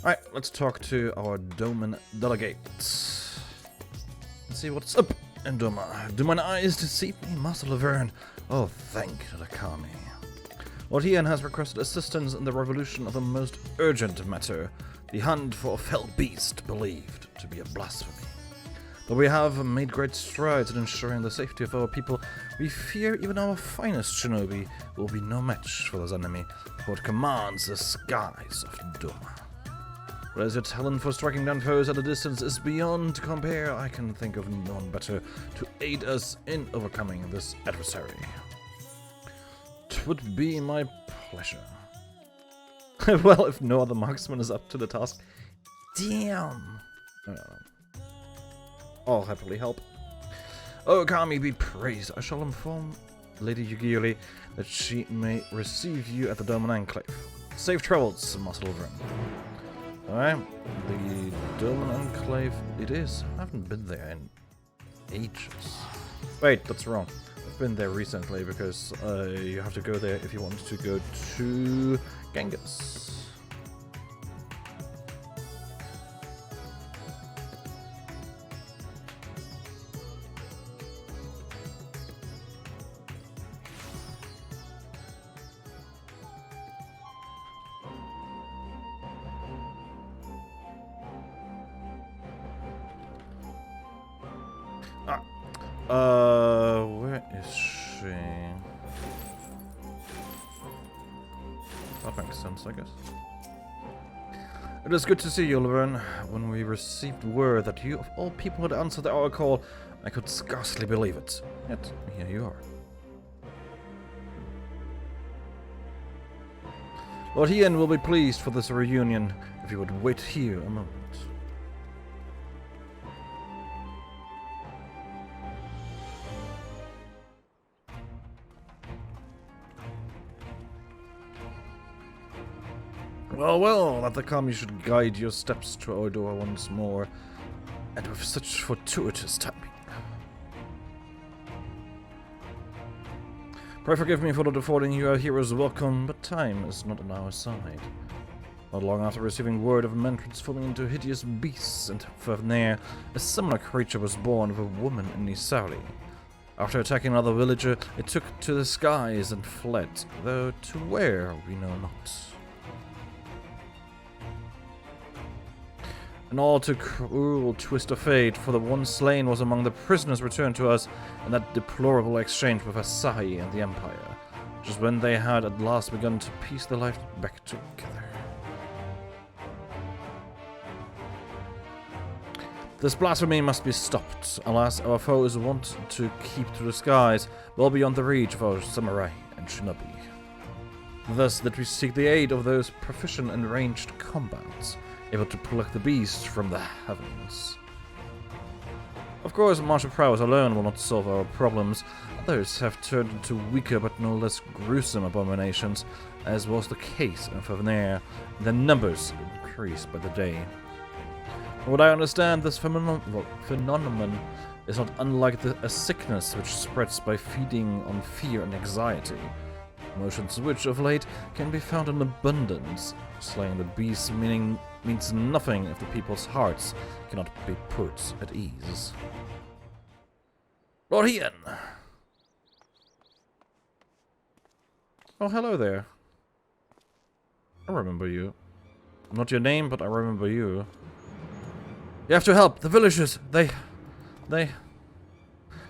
Alright, let's talk to our Doman delegate. Let's see what's up in Doma. Do mine eyes deceive me, Master Laverne? Oh, thank the Kami. Lord Ian has requested assistance in the revolution of a most urgent matter, the hunt for a fell beast believed to be a blasphemy. Though we have made great strides in ensuring the safety of our people, we fear even our finest shinobi will be no match for this enemy, for it commands the skies of Doma. But as your talent for striking down foes at a distance is beyond compare, I can think of no one better to aid us in overcoming this adversary. It would be my pleasure. Well, if no other marksman is up to the task, damn. I'll happily help. Oh, Kami be praised. I shall inform Lady Yugiuri that she may receive you at the Doman Enclave. Safe travels, Master Laverne. Alright, the Doman Enclave it is. I haven't been there in ages. Wait, that's wrong. I've been there recently because you have to go there if you want to go to Genghis. Where is she? That makes sense, I guess. It is good to see you, Laverne. When we received word that you of all people had answered our call, I could scarcely believe it. Yet, here you are. Lord Ian will be pleased for this reunion if you would wait here a moment. Well, that the Kami should guide your steps to our door once more, and with such fortuitous timing. Pray forgive me for not affording you a hero's welcome, but time is not on our side. Not long after receiving word of men transforming into hideous beasts and FFXIV, a similar creature was born of a woman in Nisauri. After attacking another villager, it took to the skies and fled, though to where we know not. An all too cruel twist of fate, for the one slain was among the prisoners returned to us in that deplorable exchange with Asahi and the Empire, just when they had at last begun to piece their life back together. This blasphemy must be stopped, alas our foes want to keep to the skies, well beyond the reach of our samurai and shinobi. Thus that we seek the aid of those proficient in ranged combats, able to pluck the beast from the heavens. Of course, martial prowess alone will not solve our problems. Others have turned into weaker but no less gruesome abominations, as was the case in FFXIV. Their numbers increase by the day. From what I understand, this phenomenon is not unlike a sickness which spreads by feeding on fear and anxiety. Emotions which, of late, can be found in abundance. Slaying the beast means nothing if the people's hearts cannot be put at ease. Lord Ian! Oh, hello there. I remember you. Not your name, but I remember you. You have to help the villagers. They...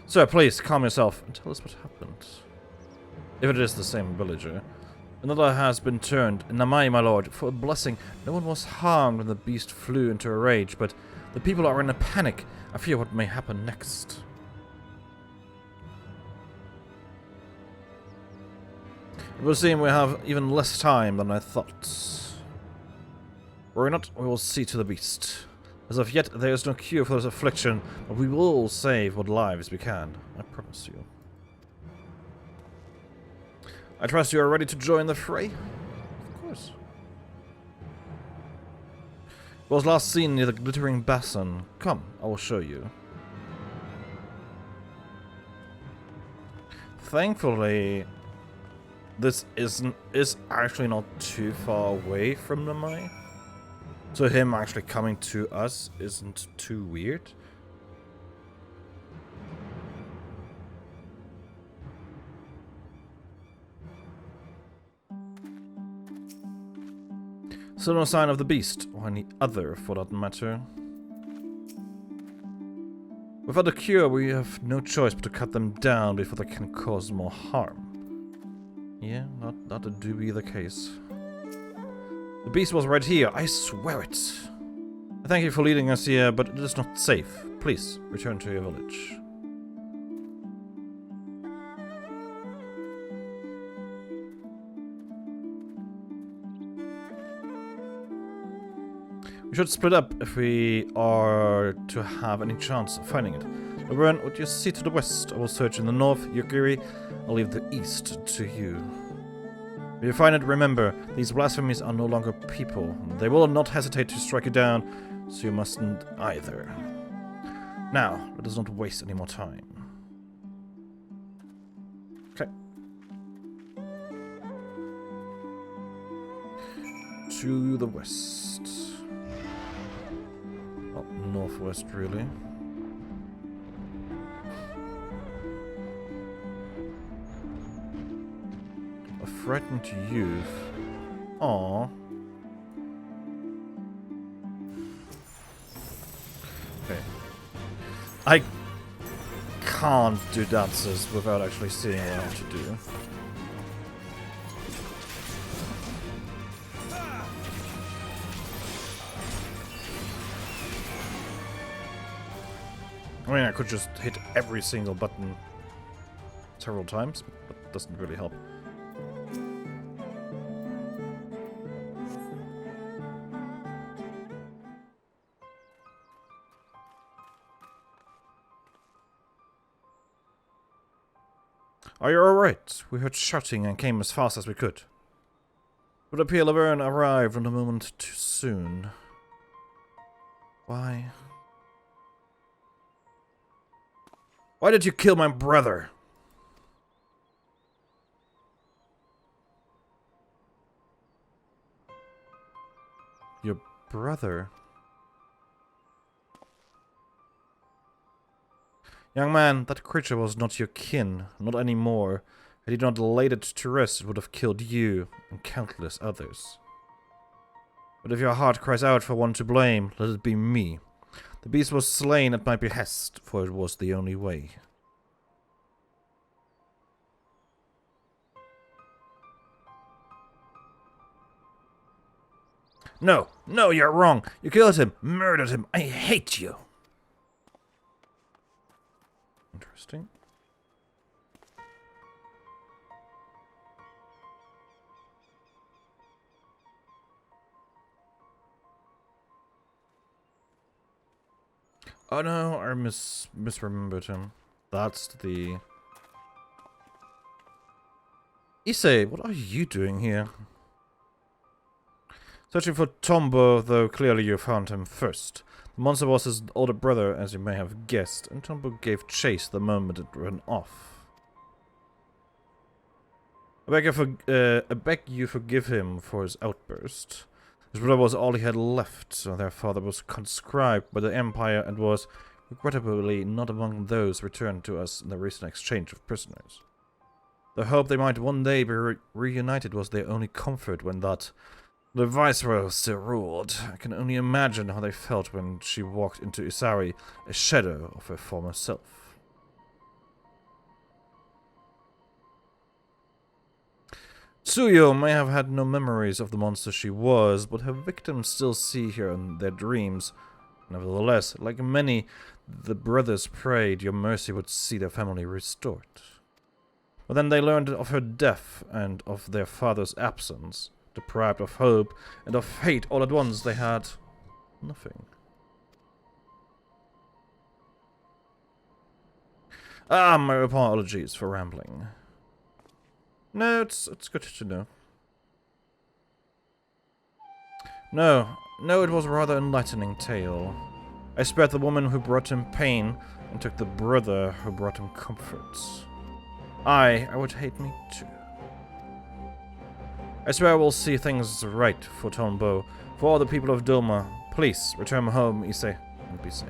Sir, please, calm yourself and tell us what happened. If it is the same villager. Another has been turned, Namai, my lord, for a blessing. No one was harmed when the beast flew into a rage, but the people are in a panic. I fear what may happen next. It will seem we have even less time than I thought. Worry not, we will see to the beast. As of yet, there is no cure for this affliction, but we will save what lives we can. I promise you. I trust you are ready to join the fray? Of course. It was last seen near the glittering basin. Come, I will show you. Thankfully, this is actually not too far away from Namai. So him actually coming to us isn't too weird. Still no sign of the beast, or any other for that matter. Without a cure, we have no choice but to cut them down before they can cause more harm. Yeah, that do be the case. The beast was right here, I swear it. I thank you for leading us here, but it is not safe. Please, return to your village. We should split up if we are to have any chance of finding it. Laverne, would you see to the west? I will search in the north. Yukiri, I'll leave the east to you. If you find it, remember, these blasphemies are no longer people. They will not hesitate to strike you down, so you mustn't either. Now, let us not waste any more time. Okay. To the west. Well, northwest, really. A frightened youth. Aww. Okay. I can't do dances without actually seeing what I have to do. I mean, I could just hit every single button several times, but that doesn't really help. Are you alright? We heard shouting and came as fast as we could. It would appear Laverne arrived on a moment too soon. Why? Why did you kill my brother? Your brother? Young man, that creature was not your kin, not anymore. Had he not laid it to rest, it would have killed you and countless others. But if your heart cries out for one to blame, let it be me. The beast was slain at my behest, for it was the only way. No, no, you're wrong. You killed him, murdered him. I hate you. Interesting. Oh no, I misremembered him. That's the... Issei, what are you doing here? Searching for Tombo, though clearly you found him first. The monster was his older brother, as you may have guessed, and Tombo gave chase the moment it ran off. I beg you forgive him for his outburst. His brother was all he had left, so their father was conscribed by the Empire and was, regrettably, not among those returned to us in the recent exchange of prisoners. The hope they might one day be reunited was their only comfort when the Viceroy still ruled. I can only imagine how they felt when she walked into Isari, a shadow of her former self. Tsuyo may have had no memories of the monster she was, but her victims still see her in their dreams. Nevertheless, like many, the brothers prayed your mercy would see their family restored. But then they learned of her death and of their father's absence. Deprived of hope and of fate all at once, they had nothing. Ah, my apologies for rambling. No, it's good to know. No, it was a rather enlightening tale. I spared the woman who brought him pain and took the brother who brought him comfort. I would hate me too. I swear I will see things right for Tombo, For all the people of Doma, please return home, Ise, and be safe.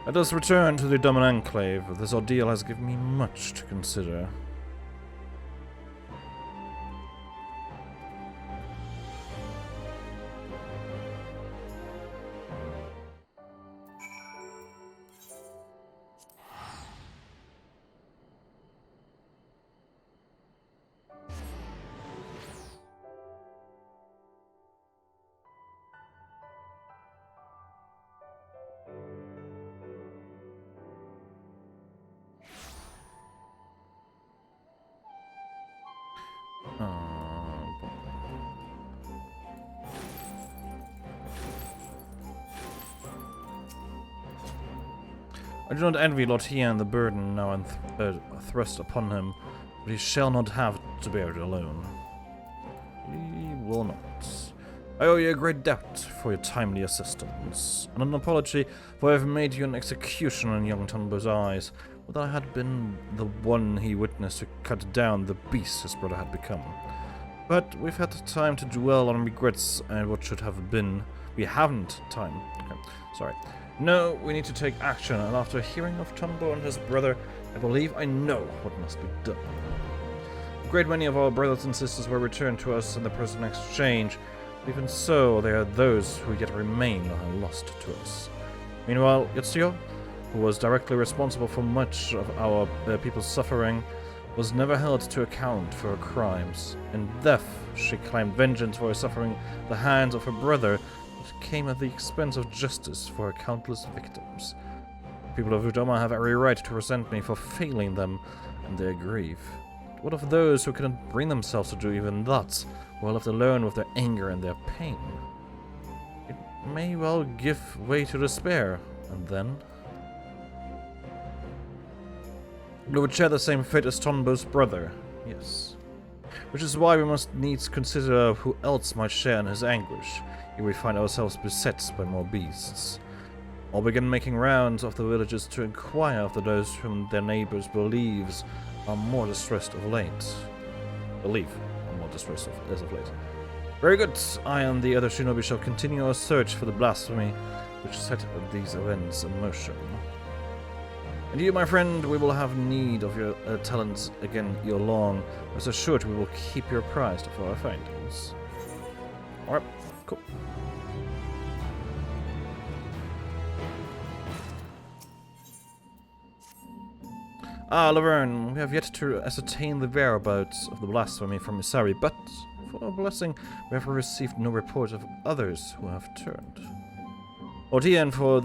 Let us return to the Doman Enclave. This ordeal has given me much to consider. I do not envy Lothian and the burden now thrust upon him, but he shall not have to bear it alone. He will not. I owe you a great debt for your timely assistance, and an apology for having made you an executioner in young Tumbo's eyes, but I had been the one he witnessed to cut down the beast his brother had become. But we've had time to dwell on regrets and what should have been. We haven't time. Okay, sorry. No, we need to take action, and after hearing of Tumbo and his brother, I believe I know what must be done. A great many of our brothers and sisters were returned to us in the present exchange. Even so, there are those who yet remain and lost to us. Meanwhile, Yatsuyo, who was directly responsible for much of our people's suffering, was never held to account for her crimes. In death, she claimed vengeance for her suffering at the hands of her brother, but came at the expense of justice for her countless victims. The people of Udoma have every right to resent me for failing them in their grief. But what of those who couldn't bring themselves to do even that, who are left alone with their anger and their pain? It may well give way to despair, and then we would share the same fate as Tonbo's brother, yes. Which is why we must needs consider who else might share in his anguish, if we find ourselves beset by more beasts. All begin making rounds of the villages to inquire after those whom their neighbors believes are more distressed of late. As of late. Very good. I and the other shinobi shall continue our search for the blasphemy which set these events in motion. And you, my friend, we will have need of your talents again ere long. Rest assured we will keep you apprised of our findings. Alright, cool. Ah, Laverne, we have yet to ascertain the whereabouts of the blasphemy from Isari, but for our blessing, we have received no report of others who have turned. Odian, for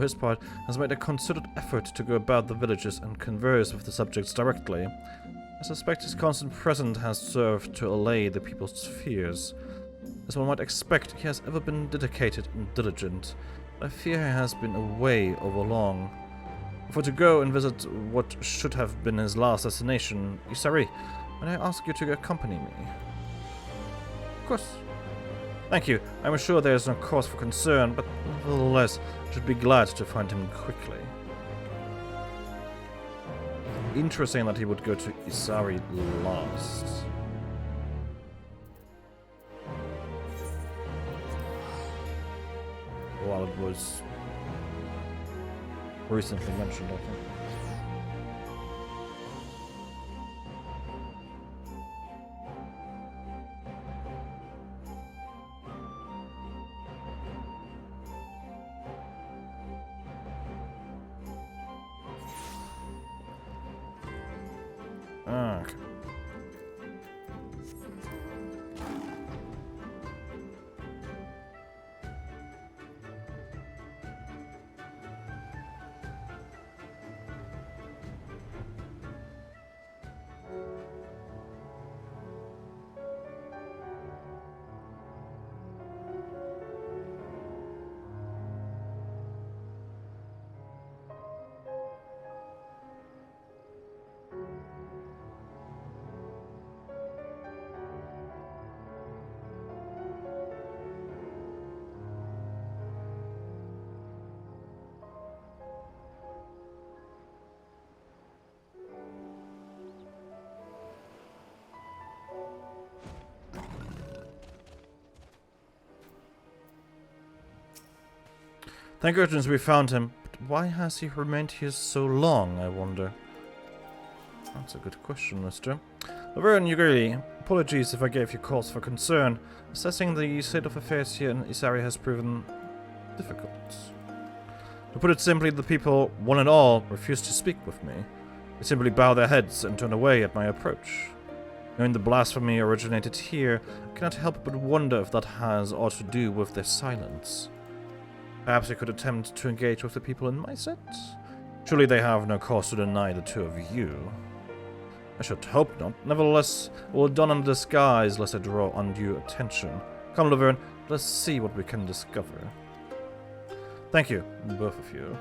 his part, has made a concerted effort to go about the villages and converse with the subjects directly. I suspect his constant presence has served to allay the people's fears. As one might expect, he has ever been dedicated and diligent, but I fear he has been away overlong. For to go and visit what should have been his last destination, Isari, may I ask you to accompany me? Of course. Thank you. I'm sure there is no cause for concern, but nevertheless, I should be glad to find him quickly. Interesting that he would go to Isari last. While it was recently mentioned, I think. Okay. Thank goodness we found him, but why has he remained here so long, I wonder? That's a good question, mister. Laverne Ugiri, apologies if I gave you cause for concern. Assessing the state of affairs here in Isari has proven difficult. To put it simply, the people, one and all, refuse to speak with me. They simply bow their heads and turn away at my approach. Knowing the blasphemy originated here, I cannot help but wonder if that has aught to do with their silence. Perhaps I could attempt to engage with the people in my set? Surely they have no cause to deny the two of you. I should hope not. Nevertheless, I will don a disguise lest I draw undue attention. Come, Laverne, let's see what we can discover. Thank you, both of you.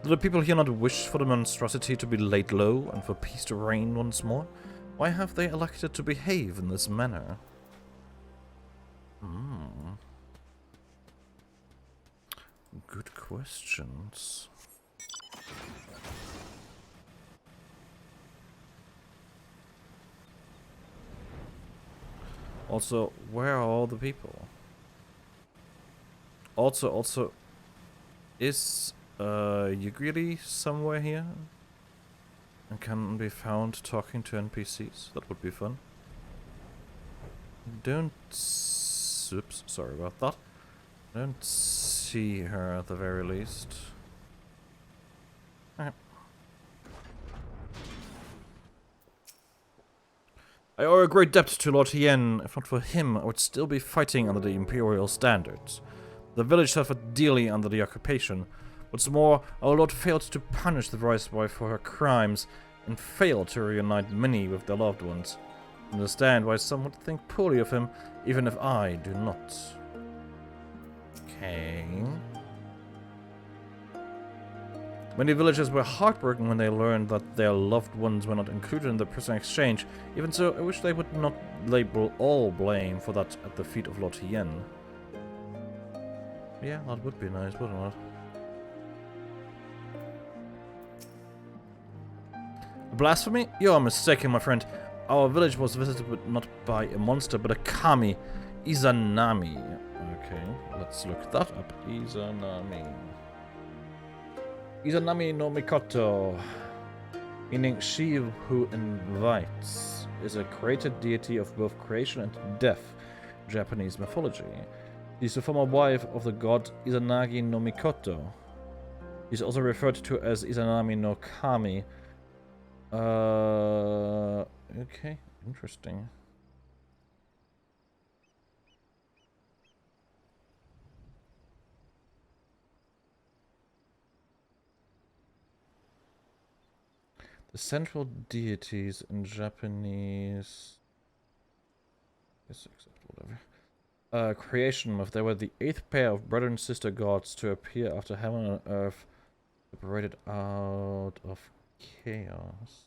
Do the people here not wish for the monstrosity to be laid low and for peace to reign once more? Why have they elected to behave in this manner? Good questions. Also, where are all the people? Also, is Ugiri somewhere here? And can be found talking to NPCs? That would be fun. Oops, sorry about that. I don't see her at the very least. I owe a great debt to Lord Hien. If not for him, I would still be fighting under the Imperial standards. The village suffered dearly under the occupation. What's more, our Lord failed to punish the Vice Wife for her crimes, and failed to reunite many with their loved ones. I understand why some would think poorly of him, even if I do not. Okay. Many villagers were heartbroken when they learned that their loved ones were not included in the prisoner exchange. Even so, I wish they would not label all blame for that at the feet of Lord Hien. Yeah, that would be nice, wouldn't it? Blasphemy? You are mistaken, my friend. Our village was visited not by a monster, but a kami, Izanami. Okay, let's look that up. Izanami. Izanami no Mikoto, meaning she who invites, is a created deity of both creation and death in Japanese mythology. She is the former wife of the god Izanagi no Mikoto. She is also referred to as Izanami no Kami. Okay, interesting. The central deities in Japanese... whatever. Creation myth. They were the 8th pair of brother and sister gods to appear after heaven and earth separated out of chaos.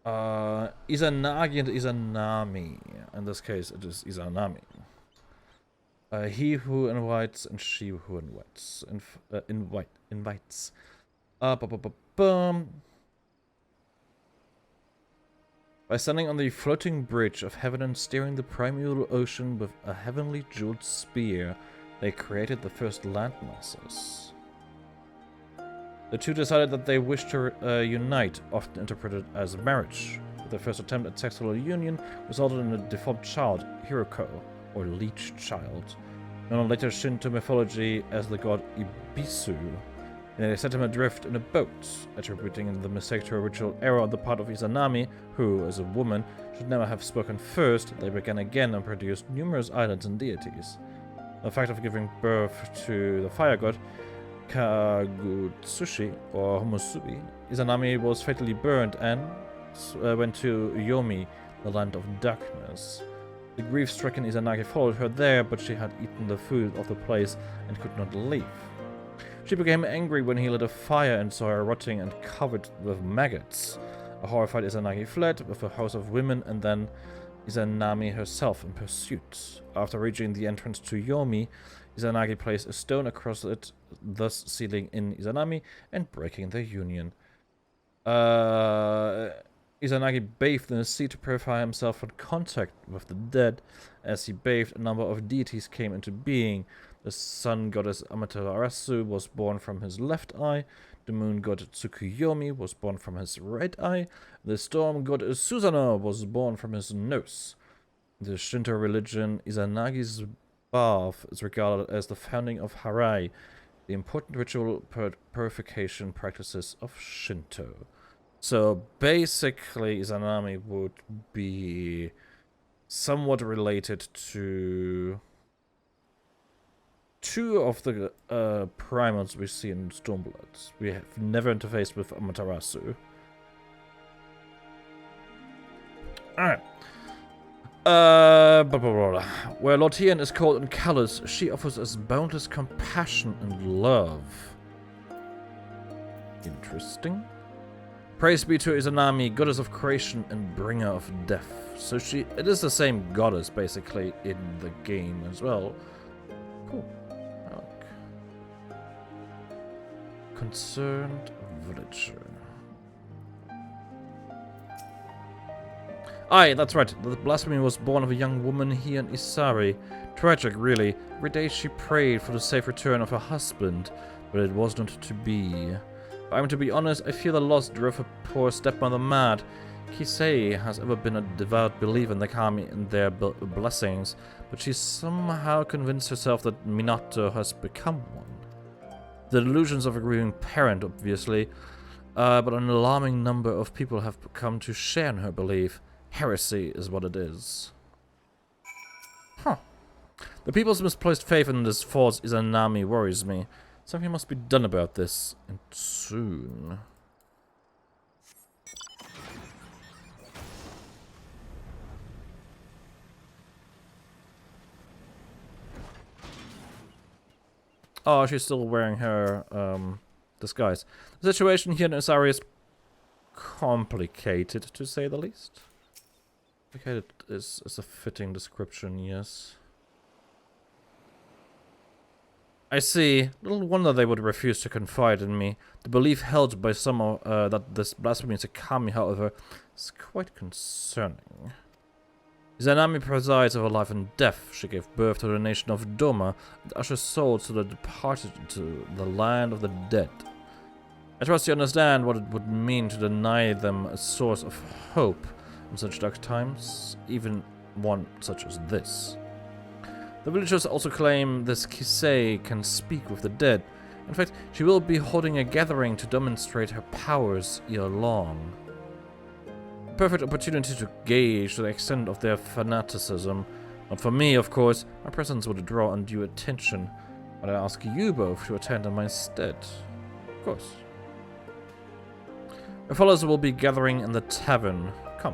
Izanagi and Izanami. In this case, it is Izanami. He who invites and she who invites. Invites. By standing on the floating bridge of heaven and steering the primeval ocean with a heavenly jeweled spear, they created the first landmasses. The two decided that they wished to unite, often interpreted as marriage. Their first attempt at sexual union resulted in a deformed child, Hiroko, or leech child, known in later Shinto mythology as the god Ibisu. And they set him adrift in a boat, attributing the mistake to a ritual error on the part of Izanami, who, as a woman, should never have spoken first. They began again and produced numerous islands and deities. The fact of giving birth to the fire god, Kagutsushi, or Homusubi, Izanami was fatally burned and went to Yomi, the land of darkness. The grief-stricken Izanagi followed her there, but she had eaten the food of the place and could not leave. She became angry when he lit a fire and saw her rotting and covered with maggots. A horrified Izanagi fled with a host of women and then Izanami herself in pursuit. After reaching the entrance to Yomi, Izanagi placed a stone across it, thus sealing in Izanami and breaking their union. Izanagi bathed in the sea to purify himself from contact with the dead. As he bathed, a number of deities came into being. The sun goddess Amaterasu was born from his left eye. The moon god Tsukuyomi was born from his right eye. The storm god Susanoo was born from his nose. In the Shinto religion, Izanagi's bath is regarded as the founding of Harai, the important ritual purification practices of Shinto. So basically, Izanami would be somewhat related to two of the primates we see in Stormblood. We have never interfaced with Amaterasu. Alright. Where Lothian is cold and callous, she offers us boundless compassion and love. Interesting. Praise be to Izanami, goddess of creation and bringer of death. So it is the same goddess, basically, in the game as well. Cool. I like. Concerned villager. Aye, that's right. The blasphemy was born of a young woman here in Isari. Tragic, really. Every day she prayed for the safe return of her husband, but it was not to be. If I'm to be honest, I fear the loss drove her poor stepmother mad. Kisei has ever been a devout believer in the kami and their blessings, but she somehow convinced herself that Minato has become one. The delusions of a grieving parent, obviously, but an alarming number of people have come to share in her belief. Heresy is what it is. Huh. The people's misplaced faith in this false Izanami worries me. Something must be done about this, and soon. Oh, she's still wearing her disguise. The situation here in Isari is complicated, to say the least. Complicated is a fitting description, yes. I see. Little wonder they would refuse to confide in me. The belief held by some that this blasphemy is a kami, however, is quite concerning. Izanami presides over life and death. She gave birth to the nation of Doma and ushers souls to the departed to the land of the dead. I trust you understand what it would mean to deny them a source of hope in such dark times, even one such as this. The villagers also claim this Kisei can speak with the dead. In fact, she will be holding a gathering to demonstrate her powers ere long. A perfect opportunity to gauge the extent of their fanaticism. Not for me, of course. My presence would draw undue attention, but I ask you both to attend in my stead. Of course. Our followers will be gathering in the tavern. Come.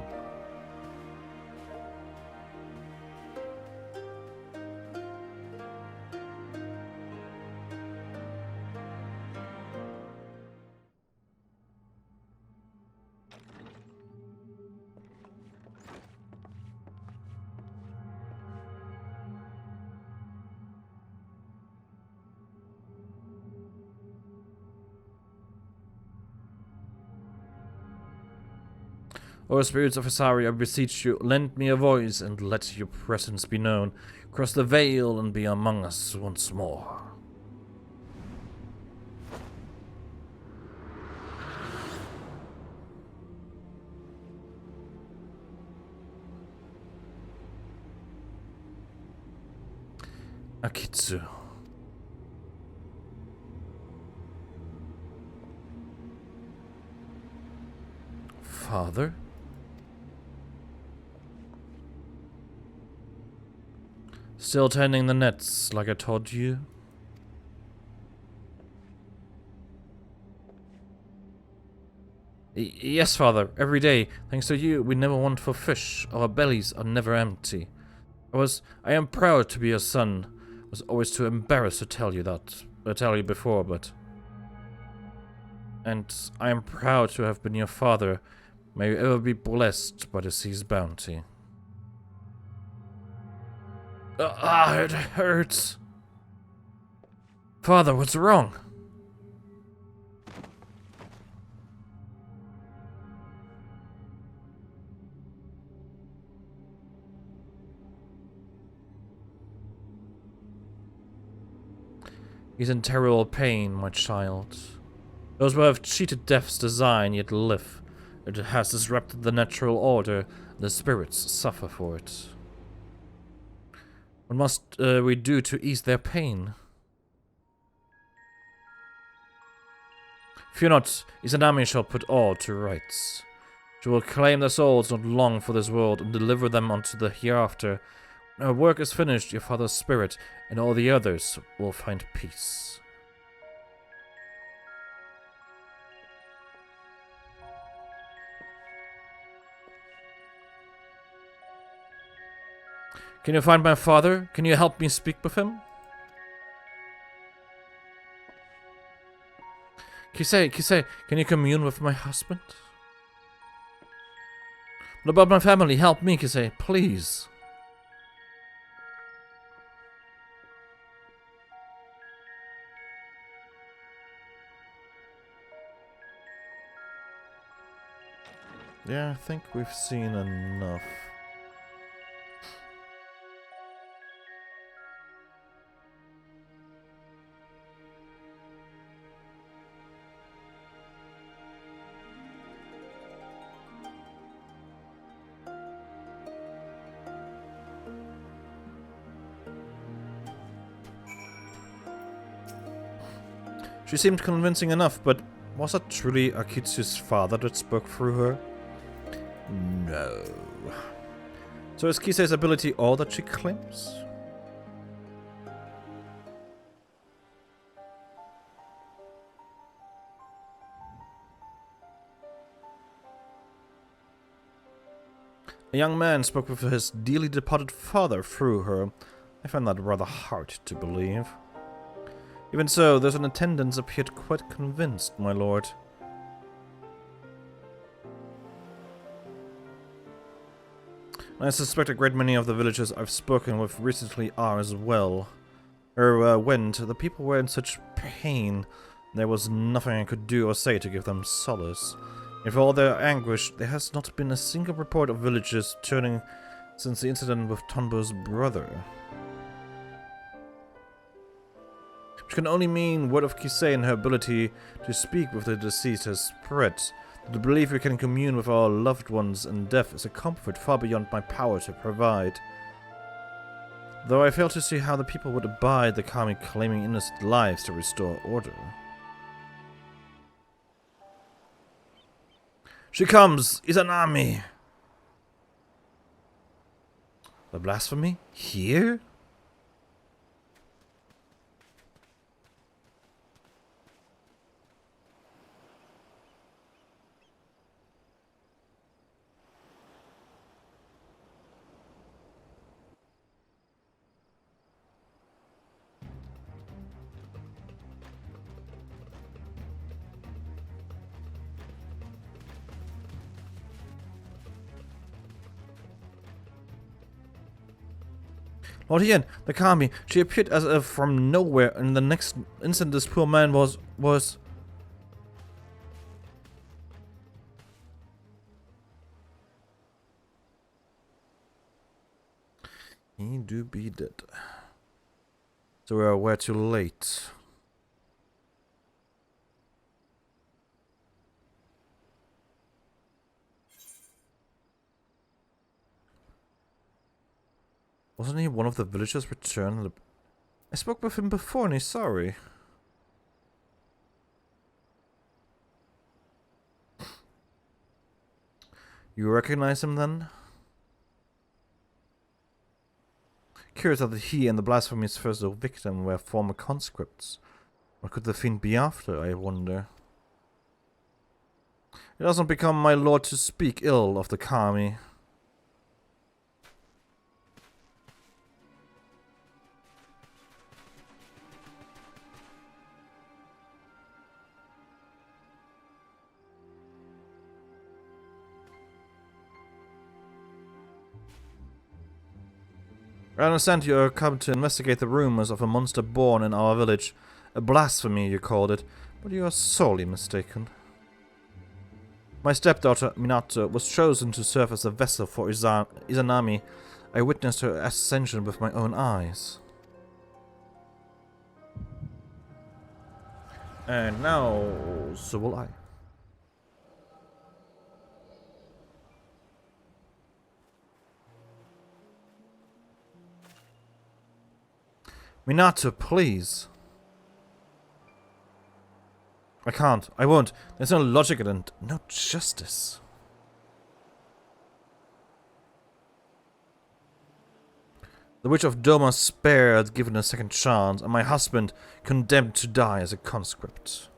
O spirits of Isari, I beseech you, lend me a voice and let your presence be known. Cross the veil and be among us once more. Akitsu. Father? Still tending the nets, like I told you? Yes, Father, every day. Thanks to you, we never want for fish. Our bellies are never empty. I am proud to be your son. I was always too embarrassed to tell you that. Tell you before, but... And I am proud to have been your father. May you ever be blessed by the sea's bounty. It hurts. Father, what's wrong? He's in terrible pain, my child. Those who have cheated death's design yet live. It has disrupted the natural order, and the spirits suffer for it. What must we do to ease their pain? Fear not, Izanami shall put all to rights. She will claim their souls not long for this world and deliver them unto the hereafter. When her work is finished, your father's spirit and all the others will find peace. Can you find my father? Can you help me speak with him? Kisei, can you commune with my husband? What about my family? Help me, Kisei, please. Yeah, I think we've seen enough. She seemed convincing enough, but was it truly Akitsu's father that spoke through her? No. So is Kisei's ability all that she claims? A young man spoke with his dearly departed father through her. I find that rather hard to believe. Even so, those in attendance appeared quite convinced, my lord. I suspect a great many of the villagers I've spoken with recently are as well. When the people were in such pain, there was nothing I could do or say to give them solace. And for all their anguish, there has not been a single report of villagers turning since the incident with Tonbo's brother. Which can only mean word of Kisei and her ability to speak with the deceased has spread. The belief we can commune with our loved ones in death is a comfort far beyond my power to provide. Though I fail to see how the people would abide the kami claiming innocent lives to restore order. She comes! Izanami! The blasphemy? Here? Lord Ian, the kami, she appeared as if from nowhere, and the next instant this poor man was... He do be dead. So we're too late. Wasn't he one of the villagers returned? I spoke with him before and he's sorry. You recognize him then? Curious that he and the blasphemy's first victim were former conscripts. What could the fiend be after, I wonder? It doesn't become my lord to speak ill of the kami. I understand you are come to investigate the rumors of a monster born in our village. A blasphemy, you called it, but you are sorely mistaken. My stepdaughter, Minato, was chosen to serve as a vessel for Izanami. I witnessed her ascension with my own eyes. And now, so will I. Minato, please. I can't. I won't. There's no logic and no justice. The Witch of Doma spared, given a second chance, and my husband condemned to die as a conscript.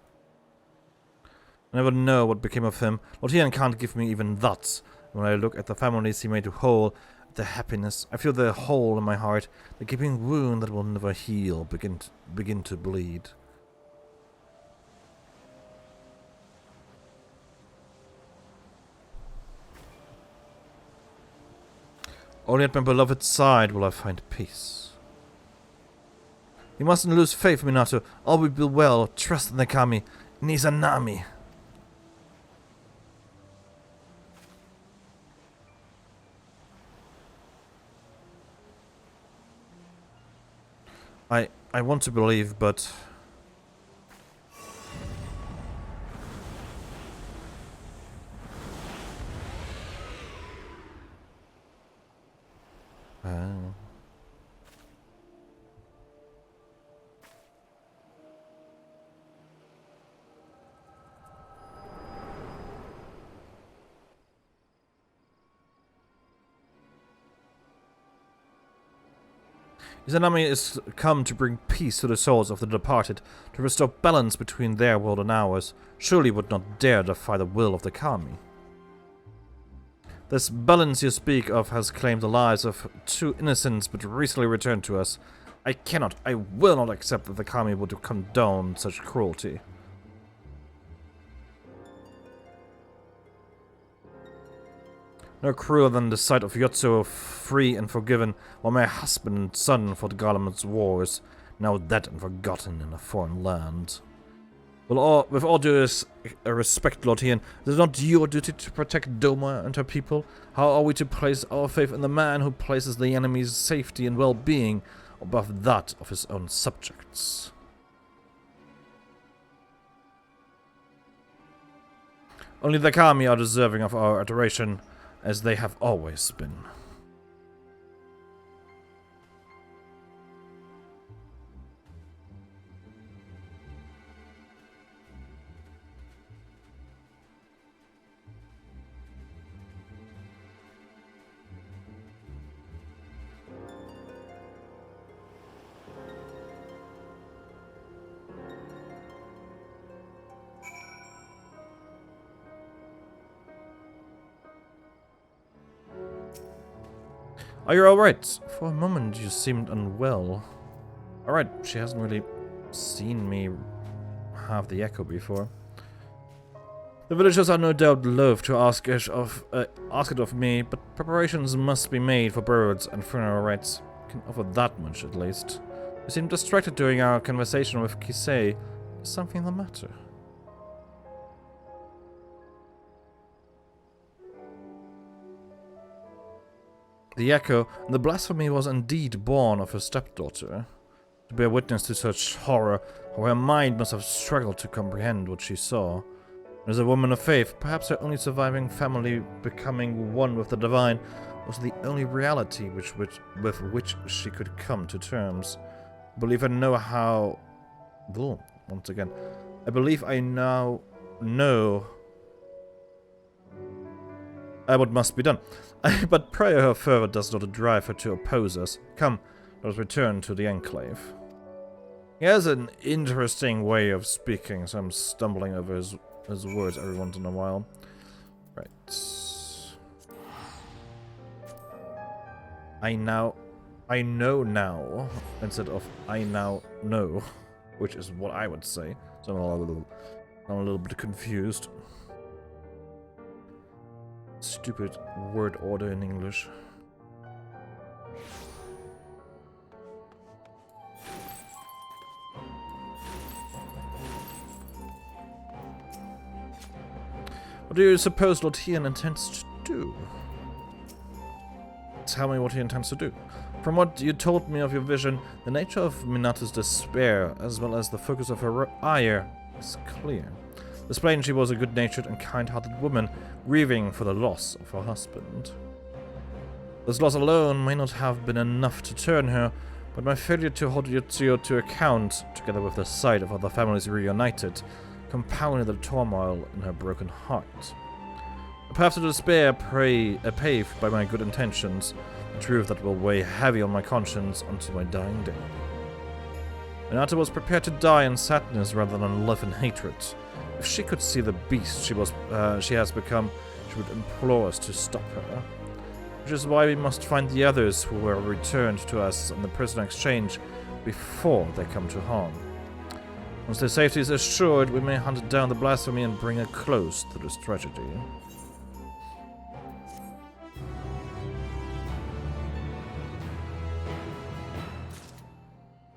I never know what became of him. Lord Ian can't give me even that. When I look at the families he made whole, the happiness, I feel the hole in my heart, the gaping wound that will never heal, begin to bleed. Only at my beloved's side will I find peace. You mustn't lose faith, Minato. All will be well. Trust in the Kami. Nizanami. I want to believe, but... Izanami is come to bring peace to the souls of the departed, to restore balance between their world and ours. Surely would not dare defy the will of the Kami. This balance you speak of has claimed the lives of 2 innocents but recently returned to us. I will not accept that the Kami would condone such cruelty. No crueler than the sight of Yotsuo free and forgiven, while my husband and son fought Garlemald's wars, now dead and forgotten in a foreign land. Well, with all due respect, Lord Ian, is it not your duty to protect Doma and her people? How are we to place our faith in the man who places the enemy's safety and well-being above that of his own subjects? Only the Kami are deserving of our adoration, as they have always been. Are you alright? For a moment you seemed unwell. Alright, she hasn't really seen me have the echo before. The villagers are no doubt loath to ask it of me, but preparations must be made for burials and funeral rites. I can offer that much at least. You seemed distracted during our conversation with Kisei. Is something the matter? The echo and the blasphemy was indeed born of her stepdaughter. To bear witness to such horror, how her mind must have struggled to comprehend what she saw. As a woman of faith, perhaps her only surviving family becoming one with the divine was the only reality with which she could come to terms. I believe I know how... Oh, once again. I believe I now know what must be done. But prayer further does not drive her to oppose us. Come, let us return to the Enclave. He has an interesting way of speaking, so I'm stumbling over his words every once in a while. Right. I know now, instead of I now know, which is what I would say. So I'm a little bit confused. Stupid word order in English. What do you suppose Lord Ian intends to do? Tell me what he intends to do. From what you told me of your vision, the nature of Minato's despair, as well as the focus of her ire, is clear. It's plain she was a good-natured and kind-hearted woman, grieving for the loss of her husband. This loss alone may not have been enough to turn her, but my failure to hold Yotsuyo to account, together with the sight of other families reunited, compounded the turmoil in her broken heart. A path to despair paved by my good intentions, a truth that will weigh heavy on my conscience until my dying day. Renata was prepared to die in sadness rather than live in hatred. If she could see the beast she has become, she would implore us to stop her. Which is why we must find the others who were returned to us in the prisoner exchange before they come to harm. Once their safety is assured, we may hunt down the blasphemy and bring a close to this tragedy.